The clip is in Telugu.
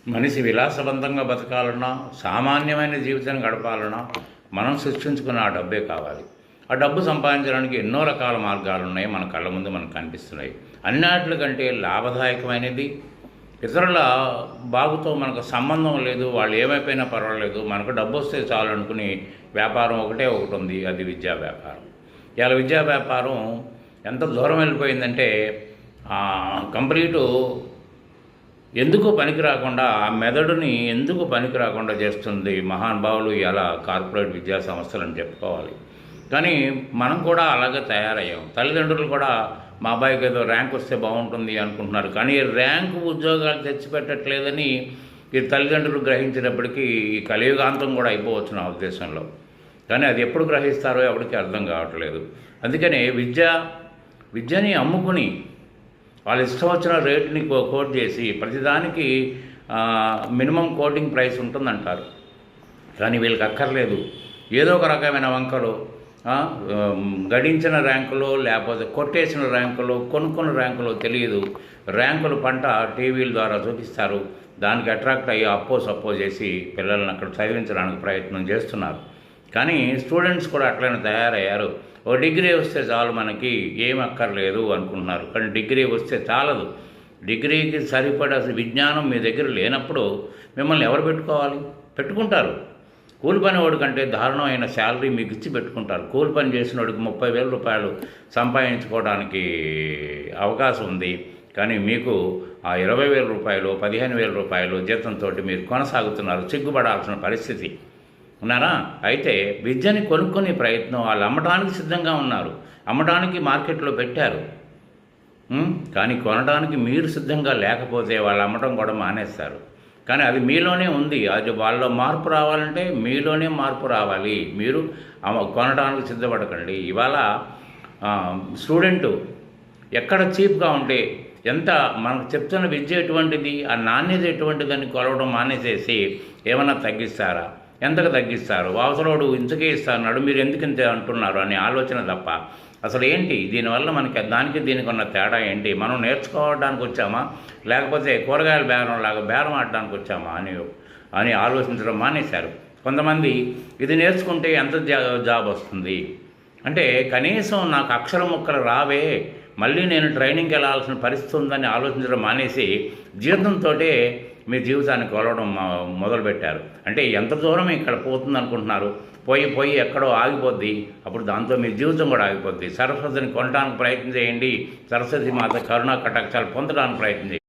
మనిషి విలాసవంతంగా బతకాలన్నా, సామాన్యమైన జీవితం గడపాలన్నా మనం సృష్టించుకున్న ఆ డబ్బే కావాలి. ఆ డబ్బు సంపాదించడానికి ఎన్నో రకాల మార్గాలు ఉన్నాయి, మన కళ్ళ ముందు మనకు కనిపిస్తున్నాయి. అన్నిటికంటే లాభదాయకమైనది, ఇతరుల బాగుతో మనకు సంబంధం లేదు, వాళ్ళు ఏమైపోయినా పర్వాలేదు, మనకు డబ్బు వస్తే చాలు అనుకుని వ్యాపారం ఒకటి ఉంది, అది విద్యా వ్యాపారం. ఇవాళ విద్యా వ్యాపారం ఎంత దూరం వెళ్ళిపోయిందంటే కంప్లీటు ఎందుకు పనికి రాకుండా, ఆ మెదడుని ఎందుకు పనికి రాకుండా చేస్తుంది మహానుభావులు ఇలా కార్పొరేట్ విద్యా సంస్థలు అని చెప్పుకోవాలి. కానీ మనం కూడా అలాగే తయారయ్యాం. తల్లిదండ్రులు కూడా మా అబ్బాయికి ఏదో ర్యాంక్ వస్తే బాగుంటుంది అనుకుంటున్నారు, కానీ ర్యాంకు ఉద్యోగాలు తెచ్చిపెట్టట్లేదని ఈ తల్లిదండ్రులు గ్రహించినప్పటికీ ఈ కలియుగాంతం కూడా అయిపోవచ్చు నా ఉద్దేశంలో. కానీ అది ఎప్పుడు గ్రహిస్తారో ఎవరికి అర్థం కావట్లేదు. అందుకనే విద్యని అమ్ముకుని వాళ్ళు ఇష్టం వచ్చిన రేటుని కోట్ చేసి ప్రతిదానికి మినిమం కోటింగ్ ప్రైస్ ఉంటుందంటారు. కానీ వీళ్ళకి అక్కర్లేదు. ఏదో ఒక రకమైన వంకలు, గడించిన ర్యాంకులు, లేకపోతే కొట్టేసిన ర్యాంకులు, కొనుక్కున్న ర్యాంకులు తెలియదు. ర్యాంకులు పంట టీవీల ద్వారా చూపిస్తారు, దానికి అట్రాక్ట్ అయ్యి సప్పో చేసి పిల్లల్ని అక్కడ చదివించడానికి ప్రయత్నం చేస్తున్నారు. కానీ స్టూడెంట్స్ కూడా అట్లనే తయారయ్యారు. ఓ డిగ్రీ వస్తే చాలు, మనకి ఏం అక్కర్లేదు అనుకుంటున్నారు. కానీ డిగ్రీ వస్తే చాలదు. డిగ్రీకి సరిపడా విజ్ఞానం మీ దగ్గర లేనప్పుడు మిమ్మల్ని ఎవరు పెట్టుకుంటారు? కూలి పని వాడి కంటే దారుణమైన శాలరీ మీకు ఇచ్చి పెట్టుకుంటారు. కూలి పని చేసిన వాడికి 30,000 రూపాయలు సంపాదించుకోవడానికి అవకాశం ఉంది, కానీ మీకు ఆ 20,000 రూపాయలు 15,000 రూపాయలు జీతంతో మీరు కొనసాగుతున్నారు. సిగ్గుపడాల్సిన పరిస్థితి ఉన్నారా? అయితే విద్యని కొనుక్కునే ప్రయత్నం, వాళ్ళు అమ్మడానికి సిద్ధంగా ఉన్నారు, అమ్మడానికి మార్కెట్లో పెట్టారు. కానీ కొనడానికి మీరు సిద్ధంగా లేకపోతే వాళ్ళు అమ్మడం కూడా మానేస్తారు. కానీ అది మీలోనే ఉంది. అది వాళ్ళలో మార్పు రావాలంటే మీలోనే మార్పు రావాలి. మీరు కొనడానికి సిద్ధపడకండి. ఇవాళ స్టూడెంటు ఎక్కడ చీప్గా ఉంటే, ఎంత మనకు చెప్తున్న విద్య ఎటువంటిది, ఆ నాణ్యత ఎటువంటిదని కొలవడం మానేసేసి ఏమన్నా తగ్గిస్తారా? ఎంతకు తగ్గిస్తారు? అవసరోడు ఇంతకే ఇస్తాడు, మీరు ఎందుకు ఇంత అంటున్నారు అనే ఆలోచన తప్ప అసలు ఏంటి దీనివల్ల మనకి దానికి దీనికి ఉన్న తేడా ఏంటి? మనం నేర్చుకోవడానికి వచ్చామా, లేకపోతే కూరగాయల బేరం ఆడడానికి వచ్చామా అని ఆలోచించడం మానేశారు. కొంతమంది ఇది నేర్చుకుంటే ఎంత జాబ్ వస్తుంది అంటే, కనీసం నాకు అక్షరం ముక్కలు రావే, మళ్ళీ నేను ట్రైనింగ్కి వెళ్ళాల్సిన పరిస్థితి ఉందని ఆలోచించడం మానేసి జీవితంతో మీ జీవితాన్ని కొలవడం మొదలుపెట్టారు. అంటే ఎంత దూరం ఇక్కడ పోతుంది అనుకుంటున్నారు? పోయి ఎక్కడో ఆగిపోద్ది. అప్పుడు దాంతో మీ జీవితం కూడా ఆగిపోద్ది. సరస్వతిని కొనడానికి ప్రయత్నం చేయండి. సరస్వతి మాత కరుణా కటాక్షాలు పొందడానికి ప్రయత్నం చేయండి.